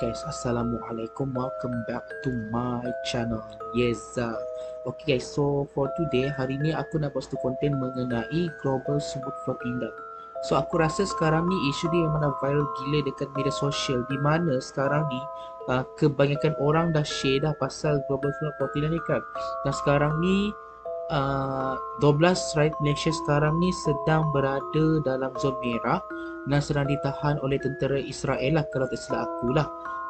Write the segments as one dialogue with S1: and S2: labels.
S1: Guys, Assalamualaikum, welcome back to my channel. Okay guys, so for today, hari ni aku nak buat satu konten mengenai Global Smooth Flotilla. So aku rasa sekarang ni isu dia memang dah viral gila dekat media sosial, di mana sekarang ni kebanyakan orang dah share dah pasal Global Smooth Flotilla ni kan. Dan sekarang ni 12 rakyat Malaysia sekarang ni sedang berada dalam zon merah dan sedang ditahan oleh tentera Israel lah, kalau tak silap aku lah.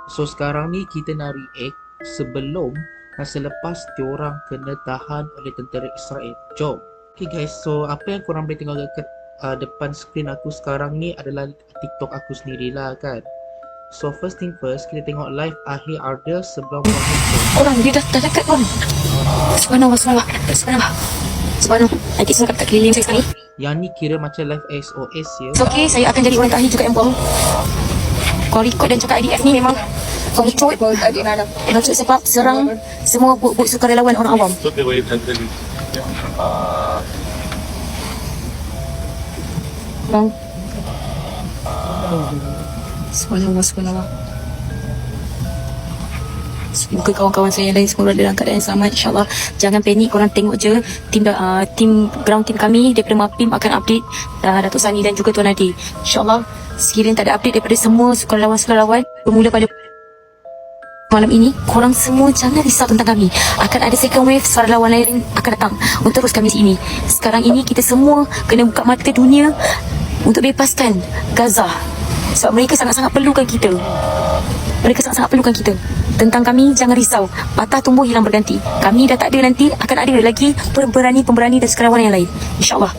S1: So sekarang ni kita nak react sebelum dan selepas diorang kena tahan oleh tentera Israel. Jom. Okay guys, so apa yang korang boleh tengok dekat depan skrin aku sekarang ni adalah TikTok aku sendirilah kan. So first thing first, kita tengok live Akhir Arda sebelum
S2: orang dia dah dekat pun. Subhanallah. Nanti saya tak keliling saya sekali.
S1: Yang ni kira macam live SOS ya.
S2: So okay, saya akan jadi orang terakhir juga yang buang. Kau record dan cakap IDF ni memang kau ikut maksud sebab serang semua buk-buk sukarelawan orang awam. Bang. Subhanallah. Semoga kawan-kawan saya yang lain semua dalam keadaan yang selamat, insyaAllah. Jangan panik, korang tengok je tim ground team kami daripada MAPIM akan update Datuk Sani dan juga Tuan Nadi. InsyaAllah sekiranya tak ada update daripada semua sukarelawan bermula pada malam ini, korang semua jangan risau tentang kami. Akan ada second wave sukarelawan lain akan datang untuk terus kami sini. Sekarang ini kita semua kena buka mata dunia untuk bebaskan Gaza, sebab mereka sangat-sangat perlukan kita. Tentang kami, jangan risau. Patah tumbuh hilang berganti. Kami dah tak ada, nanti akan ada lagi pemberani dan sukarelawan yang lain. InsyaAllah.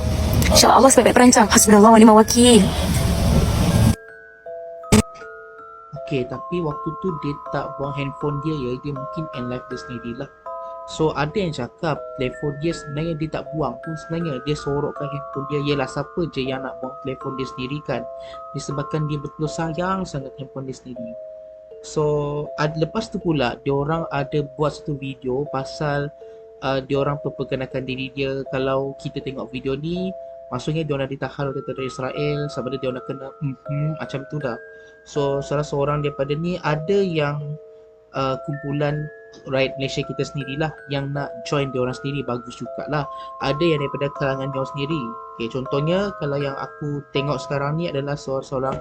S2: InsyaAllah Allah sebaik-baik perancang. Hasbunallah wa ni'mal wakil.
S1: Okay, tapi waktu tu dia tak buang handphone dia ya. Dia mungkin end live dia sendirilah. So ada yang cakap telefon dia sebenarnya dia tak buang pun, sebenarnya dia sorokkan handphone dia. Yelah, siapa je yang nak buang telefon dia sendiri kan. Disebabkan dia betul sayang sangat handphone dia sendiri. So lepas tu pula diorang ada buat satu video pasal diorang perkenalkan diri dia. Kalau kita tengok video ni, maksudnya diorang ditahan oleh tentera Israel sebab diorang kena macam tu dah. So salah seorang daripada ni ada yang kumpulan rakyat Malaysia kita sendirilah yang nak join diorang sendiri, bagus jugalah. Ada yang daripada kalangan diorang sendiri. Okay, contohnya kalau yang aku tengok sekarang ni adalah seorang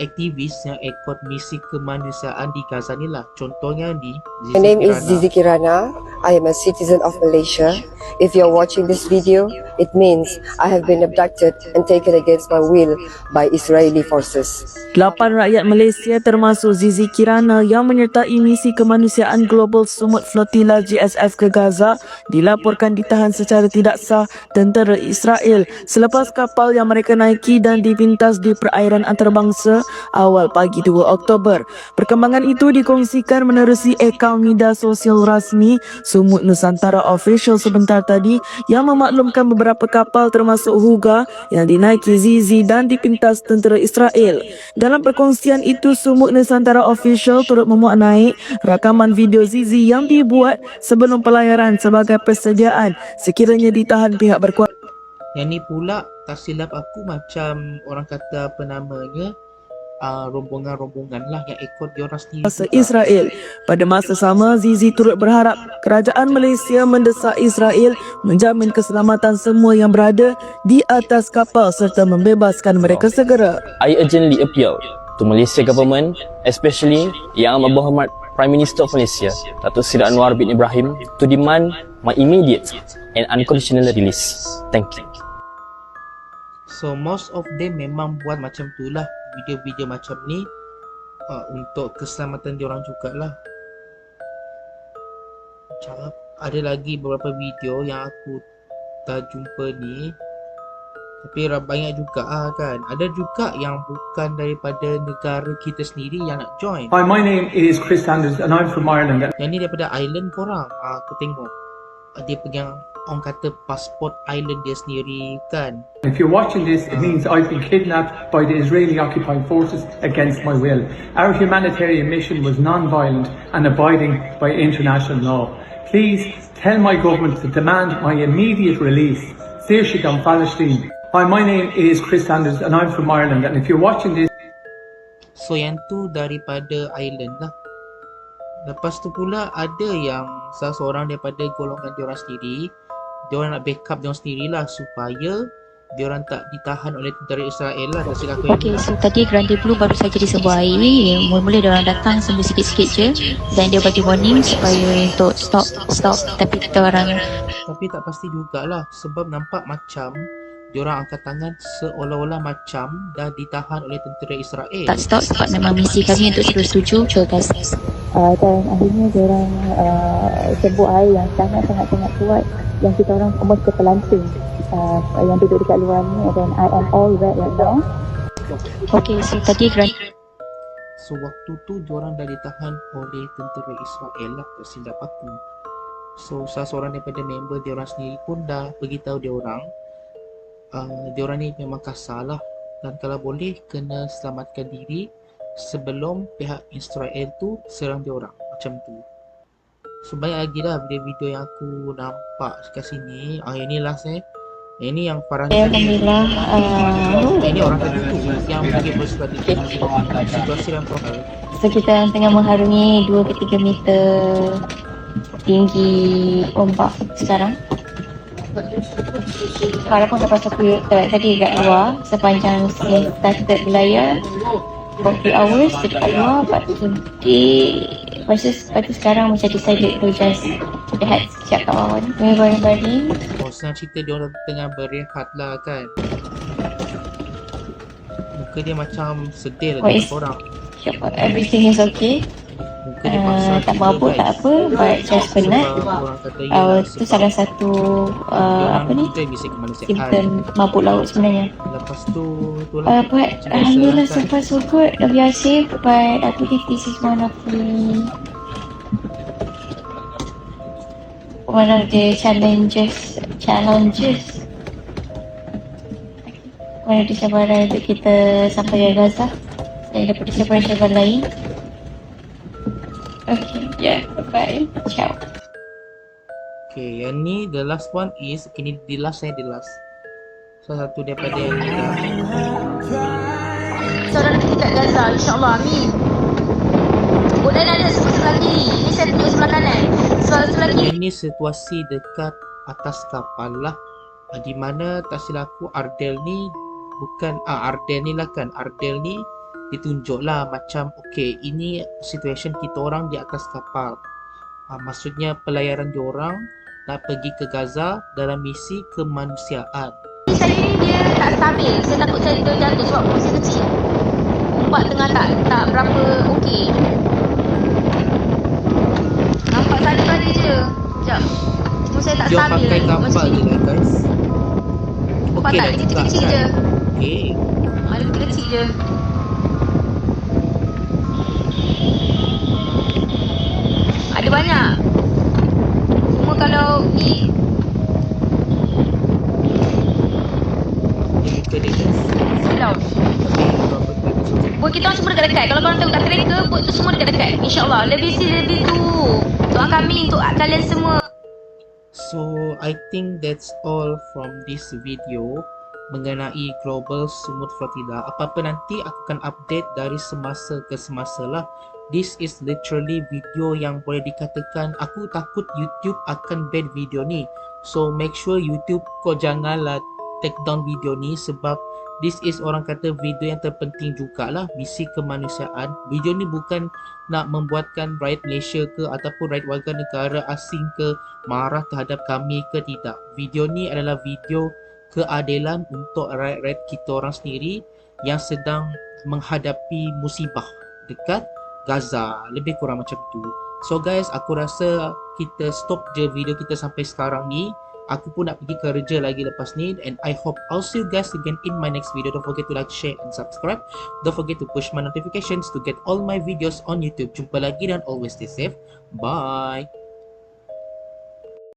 S1: aktivis yang ikut misi kemanusiaan di Gaza ni lah. Contohnya di
S3: My name is Zizi Kirana. I am a citizen of Malaysia. If you're watching this video, it means I have been abducted and taken against my will by Israeli forces.
S4: 8 rakyat Malaysia termasuk Zizi Kirana yang menyertai misi kemanusiaan Global Smooth Flotilla GSF ke Gaza dilaporkan ditahan secara tidak sah tentera Israel selepas kapal yang mereka naiki dan dipintas di perairan antarabangsa awal pagi 2 Oktober. Perkembangan itu dikongsikan menerusi akaun media sosial rasmi Sumut Nusantara Official sebentar tadi yang memaklumkan beberapa kapal termasuk Huga yang dinaiki Zizi dan dipintas tentera Israel. Dalam perkongsian itu, Sumut Nusantara Official turut memuat naik rakaman video Zizi yang dibuat sebelum pelayaran sebagai persediaan sekiranya ditahan pihak berkuasa.
S1: Yang ni pula tak silap aku macam orang kata apa namanya, rombongan-rombongan lah yang ikut diorang sendiri
S4: Israel. Pada masa sama, Zizi turut berharap kerajaan Malaysia mendesak Israel menjamin keselamatan semua yang berada di atas kapal serta membebaskan mereka segera.
S5: I urgently appeal to Malaysia government, especially Yang Amat Berhormat Prime Minister of Malaysia, Datuk Seri Anwar bin Ibrahim, to demand my immediate and unconditional release. Thank you.
S1: So most of them memang buat macam tu lah, video-video macam ni untuk keselamatan diorang jugalah. Macam ada lagi beberapa video yang aku tak jumpa ni, tapi banyak juga kan. Ada juga yang bukan daripada negara kita sendiri yang nak join.
S6: Hi, my name is Chris Sanders and I'm from Ireland.
S1: Yang ni daripada Ireland korang. Aku tengok dia pegang orang kata pasport Ireland dia sendiri kan.
S6: If you're watching this, it means I've been kidnapped by the Israeli occupying forces against my will. Our humanitarian mission was non-violent and abiding by international law. Please tell my government to demand my immediate release. Palestine. Hi, my name is Chris Sanders and I'm from Ireland, and if you're watching this,
S1: So yang tu daripada Ireland lah. Lepas tu pula ada yang salah seorang daripada golongan diorang sendiri, diorang nak backup diorang sendirilah supaya diorang tak ditahan oleh tentera Israel lah. Tak silap aku.
S2: Okey, so tadi Grande Blue baru saja disebuah air. Mula-mula dia orang datang sembuh sikit-sikit je dan dia bagi warning supaya untuk stop. Tapi kita orang
S1: Tapi tak pasti jugalah sebab nampak macam diorang angkat tangan seolah-olah macam dah ditahan oleh tentera Israel.
S2: tak stop sebab memang misi kami untuk terus tuju ke Gaza. Dan akhirnya diorang sebut air yang sangat-sangat kuat yang kita orang almost terpelanting yang duduk dekat luar ni, dan I am all wet right now. Okay, so tadi
S1: So waktu tu diorang dah ditahan oleh tentera Israel lah, tak silap aku. So salah seorang daripada member diorang sendiri pun dah beritahu diorang diorang ni memang kasar lah, dan kalau boleh kena selamatkan diri sebelum pihak Israel tu serang diorang, macam tu. So banyak lagi lah video-video yang aku nampak kat sini. Yang ni last ini yang Farhan
S2: Alhamdulillah.
S1: ini orang tertutup yang pergi bersurat di situasi yang profil.
S2: So kita tengah mengharungi 2 ke 3 meter tinggi ombak sekarang. Farah pun dapat satu tadi kat luar sepanjang started berlayar 40 hours dekat luar. Lepas tu sekarang macam decided to just rehat sekejap kat bawah ni. Baring-baring.
S1: Oh, senang cerita dia orang tengah berehat lah kan. Muka dia macam sedih lah
S2: What
S1: dengan
S2: is-
S1: korang.
S2: Everything is okay.
S1: Muka dia pasal
S2: Tak mabuk tak apa, but just penat.
S1: Orang kata ya
S2: Itu salah satu apa ni,
S1: kita bisik kemanusiaan.
S2: simptom mabuk laut sebenarnya.
S1: Lepas tu itulah
S2: But
S1: macam biasa
S2: Alhamdulillah
S1: lah
S2: so
S1: kan.
S2: far so good. We are safe, but I believe this is one of the challenges one of the cabaran untuk kita sampai ke Gaza dan daripada cabaran-cabaran lain. Okay, yeah, bye, ciao.
S1: Okay, yang ni the last one is kini the last. Salah satu daripada yang ni lah.
S2: Saudara kita kat Gaza, insyaAllah, amin. Boleh ada sebelah kiri. Ini saya tunjuk sebelah kanan. Sebelah kiri.
S1: Ini situasi dekat atas kapal lah, di mana tak silap aku Ardel ni bukan Ardel ni lah kan. Ardel ni ditunjuk lah macam okay, ini situation kita orang di atas kapal. Maksudnya pelayaran diorang nak pergi ke Gaza dalam misi kemanusiaan.
S2: Saya ni dia tak stabil. Saya takut saya terjatuh sebab masih kecil. Ombak tengah tak berapa okey. Nampak tadi je. Sekejap. Cuma saya tak
S1: Dia
S2: stabil
S1: pakai
S2: lagi.
S1: kapal je lah guys.
S2: Nampak
S1: Okey
S2: tak?
S1: dah
S2: Dia
S1: juga
S2: kecil-kecil
S1: kan.
S2: je.
S1: Okay.
S2: Ada kecil je. Ada banyak. Cuma kalau ni
S1: Muka dia guys.
S2: silau. Buat kita orang semua dekat-dekat. Kalau korang tengok kat tracker, buat tu semua dekat-dekat. InsyaAllah. Lebih tu. Doa kami untuk kalian semua.
S1: So I think that's all from this video mengenai Global Sumut Flotilla. Apa-apa nanti aku akan update dari semasa ke semasa lah. This is literally video yang boleh dikatakan aku takut YouTube akan ban video ni. So make sure YouTube kau janganlah take down video ni sebab this is orang kata video yang terpenting jugalah, misi kemanusiaan. Video ni bukan nak membuatkan rakyat Malaysia ke ataupun rakyat warga negara asing ke marah terhadap kami ke, tidak. Video ni adalah video keadilan untuk rakyat kita orang sendiri yang sedang menghadapi musibah dekat Gaza, lebih kurang macam tu. So guys, aku rasa kita stop je video kita sampai sekarang ni. Aku pun nak pergi kerja lagi lepas ni, and I hope I'll see you guys again in my next video. Don't forget to like, share and subscribe. Don't forget to push my notifications to get all my videos on YouTube. Jumpa lagi dan always stay safe. Bye.